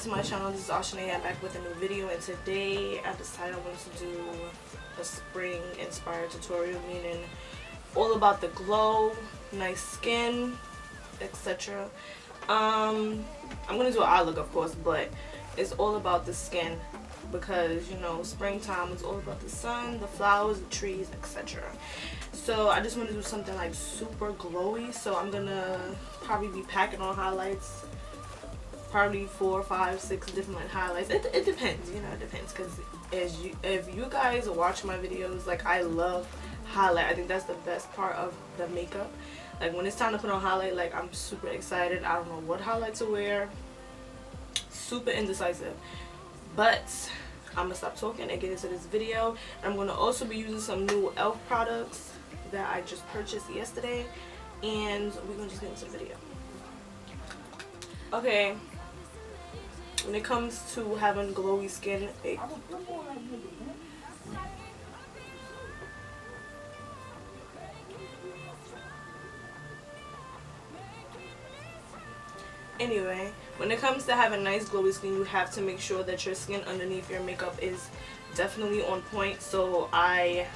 to my channel. This is Ashanah'M back with a new video, and today I decided I wanted to do a spring inspired tutorial, meaning all about the glow, nice skin, etc. I'm gonna do an eye look, of course, but it's all about the skin because, you know, springtime is all about the sun, the flowers, the trees, etc. So I just want to do something like super glowy, so I'm gonna probably be packing on highlights, probably 4, 5, 6 different like highlights. It depends, you know, it depends, because if you guys watch my videos, like, I love highlight. I think that's the best part of the makeup. Like, when it's time to put on highlight, like, I'm super excited. I don't know what highlight to wear, super indecisive, but I'm gonna stop talking and get into this video. I'm gonna also be using some new e.l.f. products that I just purchased yesterday, and we're gonna just get into the video. Okay, when it comes to having glowy skin, anyway, when it comes to having nice glowy skin, you have to make sure that your skin underneath your makeup is definitely on point. So I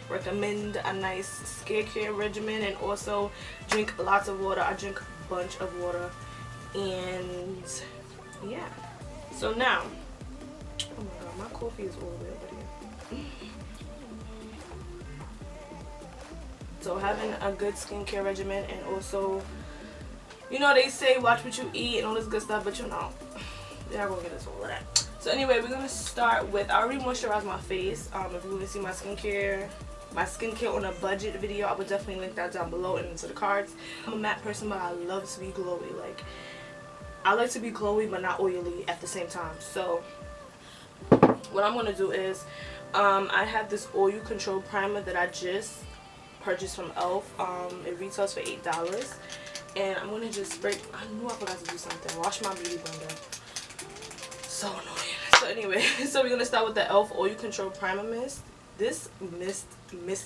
recommend a nice skincare regimen, and also drink lots of water. I drink a bunch of water, and yeah. So now, oh my god, my coffee is all the way over here. So having a good skincare regimen, and also, you know, they say watch what you eat and all this good stuff, but you know, they're not gonna get us all of that. So anyway, we're gonna start with, I already moisturized my face. If you want to see my skincare on a budget video, I would definitely link that down below and into the cards. I'm a matte person, but I love to be glowy. Like, I like to be glowy but not oily at the same time. So what I'm gonna do is, I have this oil control primer that I just purchased from e.l.f. It retails for $8. And I'm gonna just spray. I knew I forgot to do something. Wash my beauty blender. So annoying. So anyway, so we're gonna start with the e.l.f. Oil Control Primer Mist. This mist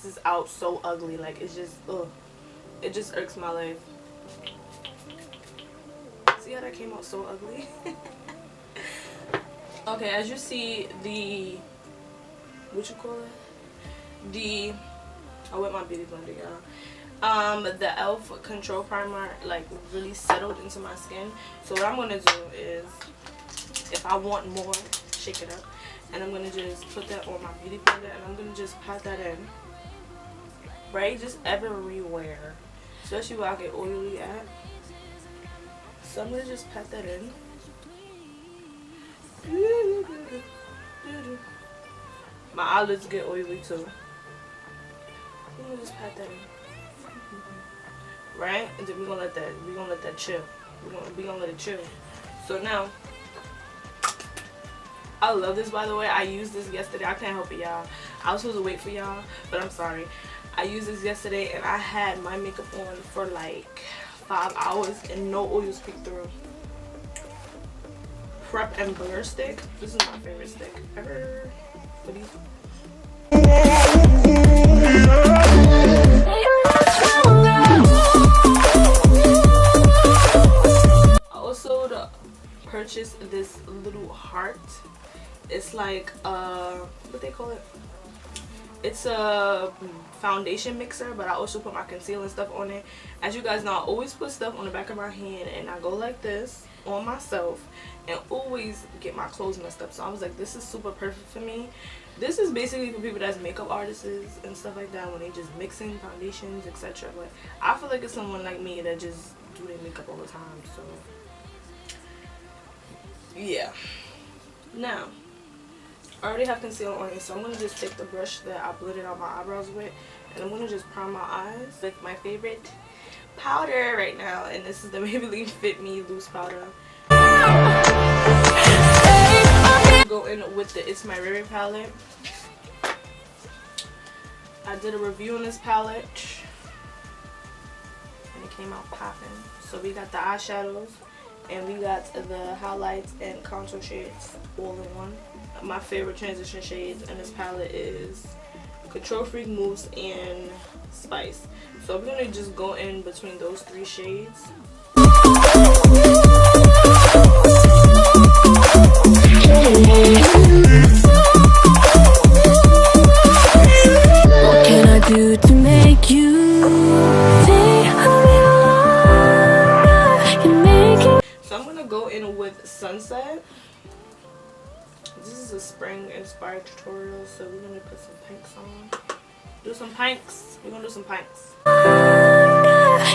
is out so ugly. Like, it's just, ugh. It just irks my life. See how that came out so ugly? Okay, as you see, what you call it? I wet my beauty blender, y'all. The e.l.f. Control Primer, like, really settled into my skin. So what I'm going to do is, if I want more, shake it up. And I'm going to just put that on my beauty blender, and I'm going to just pat that in. Right? Just everywhere. Especially where I get oily at. So I'm going to just pat that in. My eyelids get oily too. I'm going to just pat that in. Right, and then we're gonna let that chill. We're gonna let it chill. So now, I love this, by the way. I used this yesterday. I can't help it, y'all. I was supposed to wait for y'all, but I'm sorry. I used this yesterday, and I had my makeup on for like 5 hours and no oils peeked through. Prep and Blur stick. This is my favorite stick ever for these. Purchased this little heart. It's like what they call it, it's a foundation mixer, but I also put my concealer and stuff on it. As you guys know, I always put stuff on the back of my hand, and I go like this on myself and always get my clothes messed up. So I was like, this is super perfect for me. This is basically for people that's makeup artists and stuff like that, when they just mixing foundations, etc. But I feel like it's someone like me that just do their makeup all the time. So yeah. Now, I already have concealer on it, so I'm going to just take the brush that I blended out my eyebrows with, and I'm going to just prime my eyes with my favorite powder right now, and this is the Maybelline Fit Me Loose Powder. Go in with the Itsmyrayeraye palette. I did a review on this palette, and it came out popping. So we got the eyeshadows, and we got the highlights and contour shades all in one. My favorite transition shades in this palette is Control Freak, Mousse, and Spice. So we're going to just go in between those 3 shades. What can I do to make you stay a little longer? You're making. So I'm gonna go in with Sunset. This is a spring inspired tutorial, so we're gonna put some pinks on. Do some pinks. We're gonna do some pinks.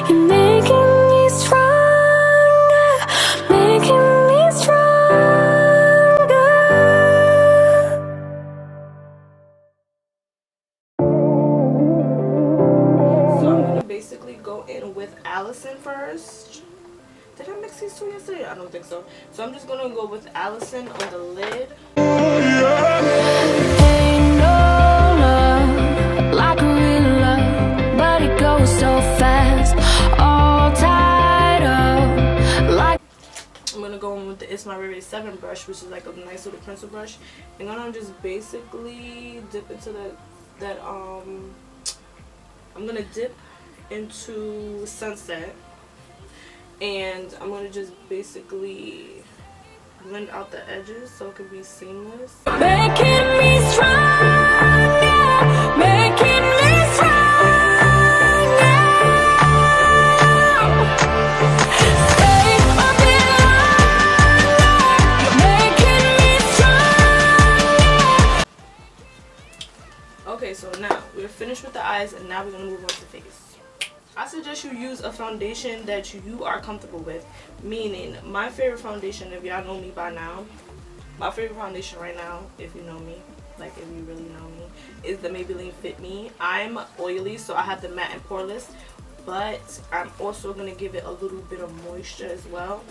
You're making me stronger, making me stronger. So I'm gonna basically go in with Allison first. Did I mix these two yesterday? I don't think so. So I'm just gonna go with Allison on the lid. Ain't no love like a real love, but it goes so fast, all tied up like. I'm gonna go in with the Itsmyrayeraye 7 brush, which is like a nice little pencil brush. And then I'm just basically dip into I'm gonna dip into Sunset, and I'm gonna just basically blend out the edges so it can be seamless. Making me stronger, making me stronger. Stay a bit longer, you're making me stronger. Okay, so now we're finished with the eyes, and now we're gonna move on to the face. I suggest you use a foundation that you are comfortable with, meaning my favorite foundation, if y'all know me by now, my favorite foundation right now, if you know me, like if you really know me, is the Maybelline Fit Me. I'm oily, so I have the matte and poreless, but I'm also going to give it a little bit of moisture as well.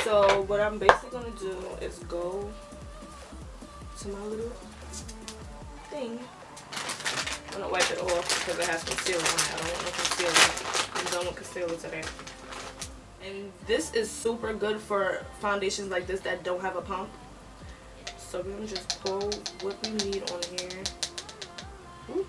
So what I'm basically going to do is go to my little thing. I'm gonna wipe it off because it has concealer on it. I don't want no concealer. I'm done with concealer today. And this is super good for foundations like this that don't have a pump. So we're gonna just pull what we need on here. Ooh.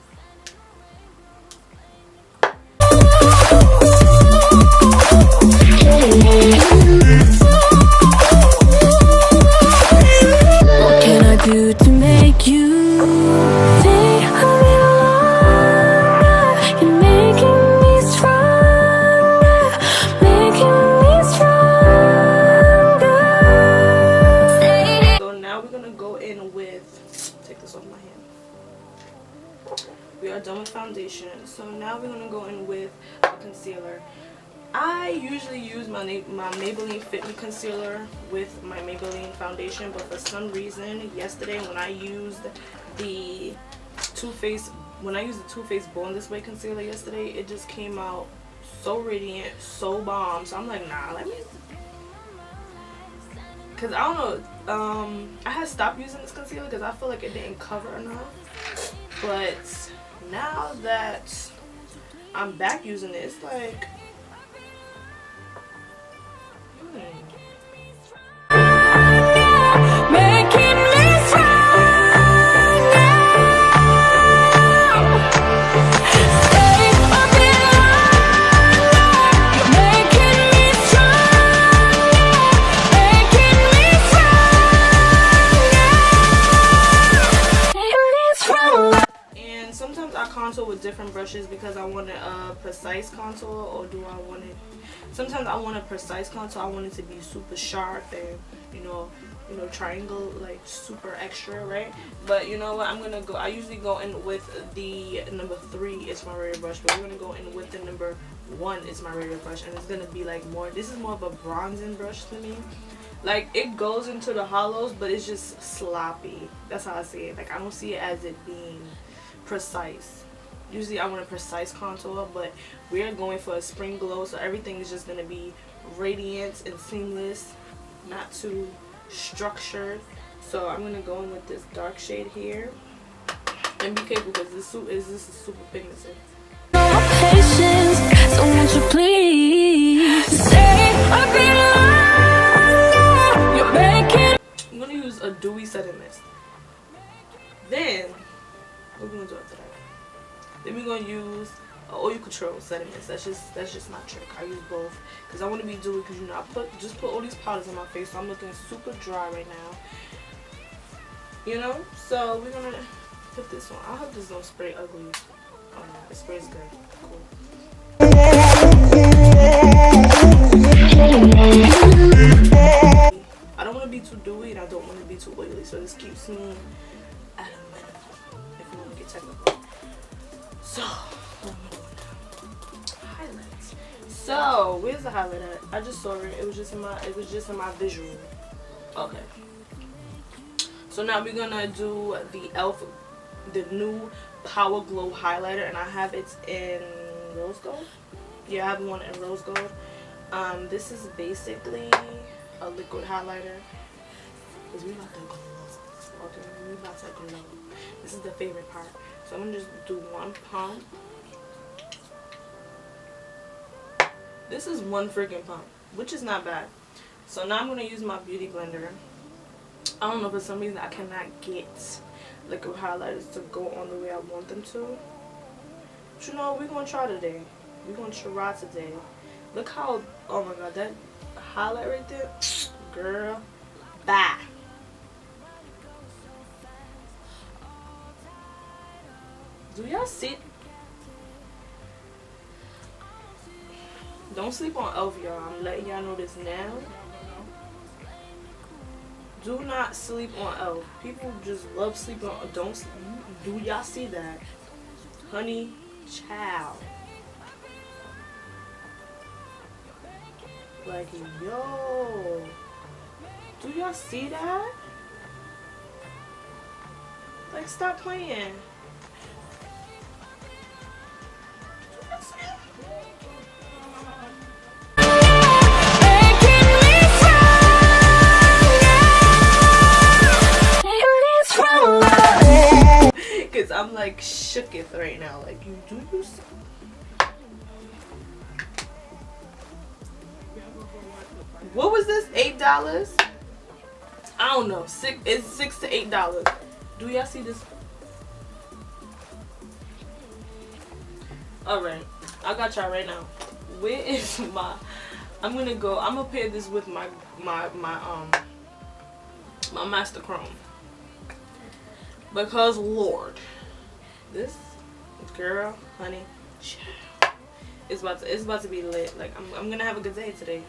What can I do to make you stay a little longer? You're making me stronger, making me stronger. So now we're gonna go in with, take this off my hand. We are done with foundation. So now we're gonna go in with a concealer. I usually use my Maybelline Fit Me concealer with my Maybelline foundation, but for some reason yesterday when I used the Too Faced Born This Way concealer yesterday, it just came out so radiant, so bomb. So I'm like, nah, let me, because I don't know, I had stopped using this concealer because I feel like it didn't cover enough, but now that I'm back using it, it's like, Making me stronger. Stay a bit longer. You're making me stronger, making me stronger. and sometimes I contour with different brushes because I want a precise contour, or do I want it, sometimes I want a precise contour, I want it to be super sharp and you know triangle, like super extra, right? But you know what, I'm gonna go, I usually go in with the number 3 Itsmyrayeraye brush, but we're gonna go in with the number 1 Itsmyrayeraye brush, and it's gonna be like more, this is more of a bronzing brush to me. Like it goes into the hollows, but it's just sloppy. That's how I see it. Like I don't see it as it being precise. Usually I want a precise contour, but we're going for a spring glow, so everything is just going to be radiant and seamless, not too structured. So I'm going to go in with this dark shade here, and be careful because this is super pigmented. No patience, so won't you please stay a bit longer? You're making. I'm going to use a dewy setting mist. Then what are we going to do after that? Then we're gonna use oil control setting mist. That's just my trick. I use both because I want to be dewy, because you know I just put all these powders on my face, so I'm looking super dry right now. you know. So we're gonna put this on. I hope this don't spray ugly. Oh no, it sprays good. Cool. I don't want to be too dewy and I don't want to be too oily, so this keeps me at a minimum if you want to get technical. So what am I doing now? Highlights. So where's the highlight at? I just saw it. It was just in my visual. Okay. So now we're gonna do the e.l.f. the new Power Glow highlighter, and I have it in rose gold. Yeah, I have one in rose gold. This is basically a liquid highlighter because we about to glow. Okay, we about to glow. This is the favorite part. So I'm gonna just do one pump. This is one freaking pump, which is not bad. So now I'm gonna use my beauty blender. I don't know, for some reason I cannot get liquid highlighters to go on the way I want them to. But you know, we're gonna try today. We're gonna try today. Look how, oh my god, that highlight right there, girl, bye. Do y'all see? Don't sleep on e.l.f., y'all. I'm letting y'all know this now. Do not sleep on e.l.f. People just love sleeping on. Don't sleep. Do y'all see that? Honey, child. Like, yo. Do y'all see that? Like, stop playing. Cause I'm like shooketh right now. Like, you see? What was this? $8? I don't know. It's $6 to $8. Do y'all see this? All right, I got y'all right now. Where is my? I'm gonna pair this with my Master Chrome. Because Lord, this girl, honey, it's about to be lit. Like, I'm gonna have a good day today.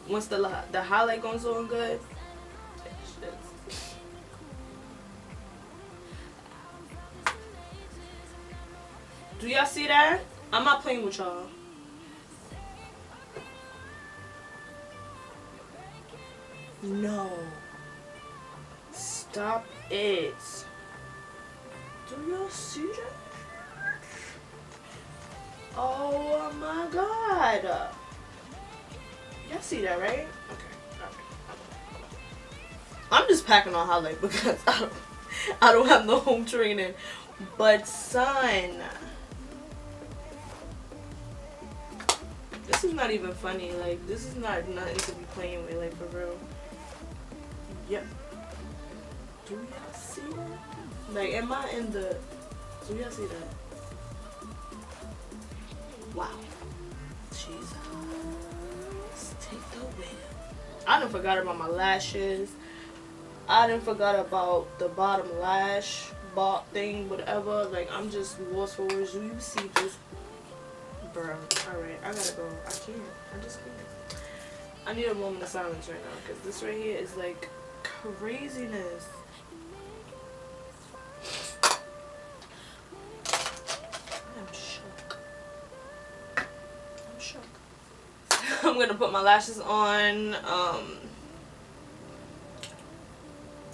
Once the highlight goes on good. Do y'all see that? I'm not playing with y'all. No. Stop it. Do y'all see that? Oh my god. Y'all see that, right? Okay. I'm just packing on highlight because I don't have no home training. But son, this is not even funny. Like, this is not nothing to be playing with, like, for real. Yep. Do y'all see that? Like, am I in the... Do y'all see that? Wow. Jesus. Take the wheel. I done forgot about my lashes. I done forgot about the bottom lash bar thing, whatever. Like, I'm just lost for words. Do you see this? Bro. Alright, I gotta go. I can't. I just can't. I need a moment of silence right now because this right here is like craziness. I'm shook. I'm shook. I'm gonna put my lashes on.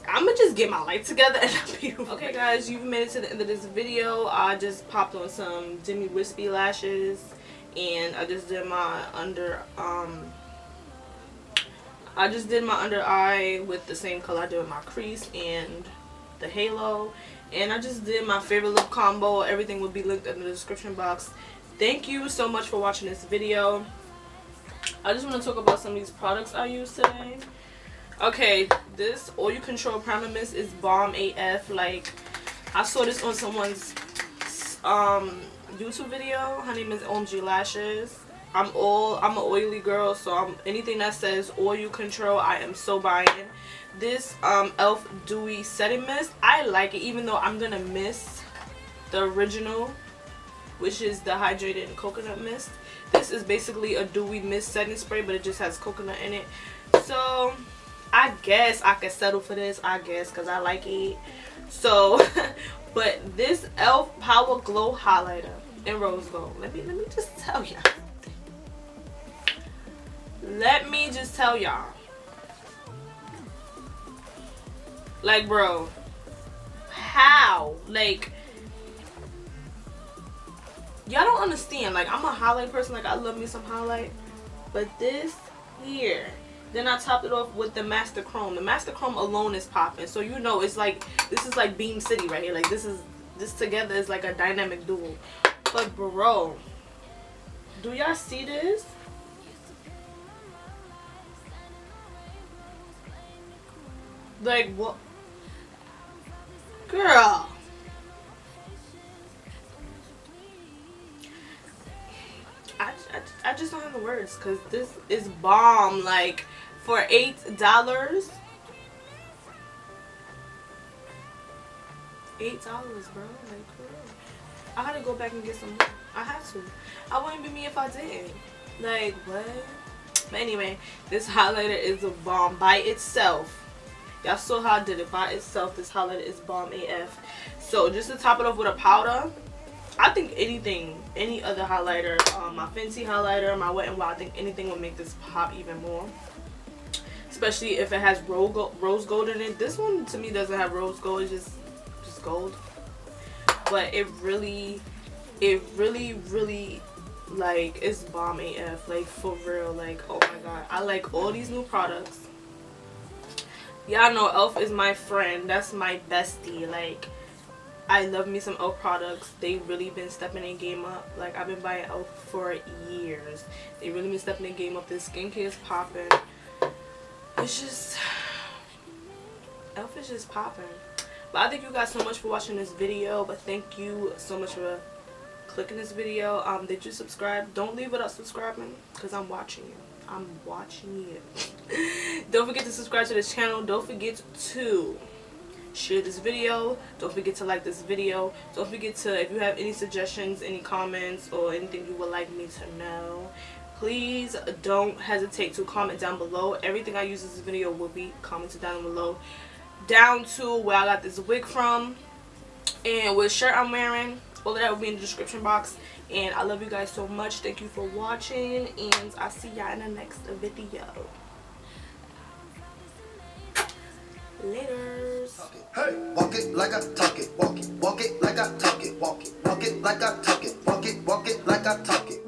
I'm gonna just get my life together and I'll be okay, guys. You've made it to the end of this video. I just popped on some Demi Wispy lashes, and I just did my under eye with the same color I did with my crease and the halo, and I just did my favorite lip combo. Everything will be linked in the description box. Thank you so much for watching this video. I just want to talk about some of these products I use today. Okay, this oil control primer mist is bomb AF. Like, I saw this on someone's YouTube video. Her name is OMG Lashes, I'm an oily girl, so anything that says oil control, I am so buying. This e.l.f. Dewy Setting Mist, I like it, even though I'm gonna miss the original, which is the Hydrated Coconut Mist. This is basically a dewy mist setting spray, but it just has coconut in it. So I guess I could settle for this, I guess, because I like it. So but this e.l.f. Power Glow Highlighter in Rose Gold, let me just tell y'all. Let me just tell y'all. Like, bro, how? Like, y'all don't understand. Like, I'm a highlight person. Like, I love me some highlight. But this here, then I topped it off with the Master Chrome. The Master Chrome alone is popping. So, you know, it's like, this is like Beam City right here. Like, this together is like a dynamic duo. But, bro, do y'all see this? Like, what? Girl. I just don't have the words, because this is bomb. Like, for $8. $8, bro. Like, girl. I had to go back and get some more. I had to. I wouldn't be me if I didn't. Like, what? But anyway, this highlighter is a bomb by itself. Y'all saw how I did it by itself. This highlighter is bomb AF. So just to top it off with a powder, I think any other highlighter, my Fenty highlighter, my Wet n Wild, I think anything will make this pop even more. Especially if it has rose gold in it. This one to me doesn't have rose gold. It's just gold. But it really, like, it's bomb AF. Like, for real. Like, oh my god. I like all these new products. Y'all know e.l.f. is my friend. That's my bestie. Like, I love me some e.l.f. products. They really been stepping their game up. Like, I've been buying e.l.f. for years. They really been stepping their game up. This skincare is popping. It's just, e.l.f. is just popping. But I thank you guys so much for watching this video. But thank you so much for clicking this video. Did you subscribe? Don't leave without subscribing, because I'm watching you. I'm watching you. Don't forget to subscribe to this channel. Don't forget to share this video. Don't forget to like this video. Don't forget to, if you have any suggestions, any comments, or anything you would like me to know, please don't hesitate to comment down below. Everything I use in this video will be commented down below, down to where I got this wig from and what shirt I'm wearing. All of that will be in the description box. And I love you guys so much. Thank you for watching, and I'll see y'all in the next video. Laters. Hey, walk it like I talk it, walk it like I talk it, walk it like I talk it, walk it like I talk it.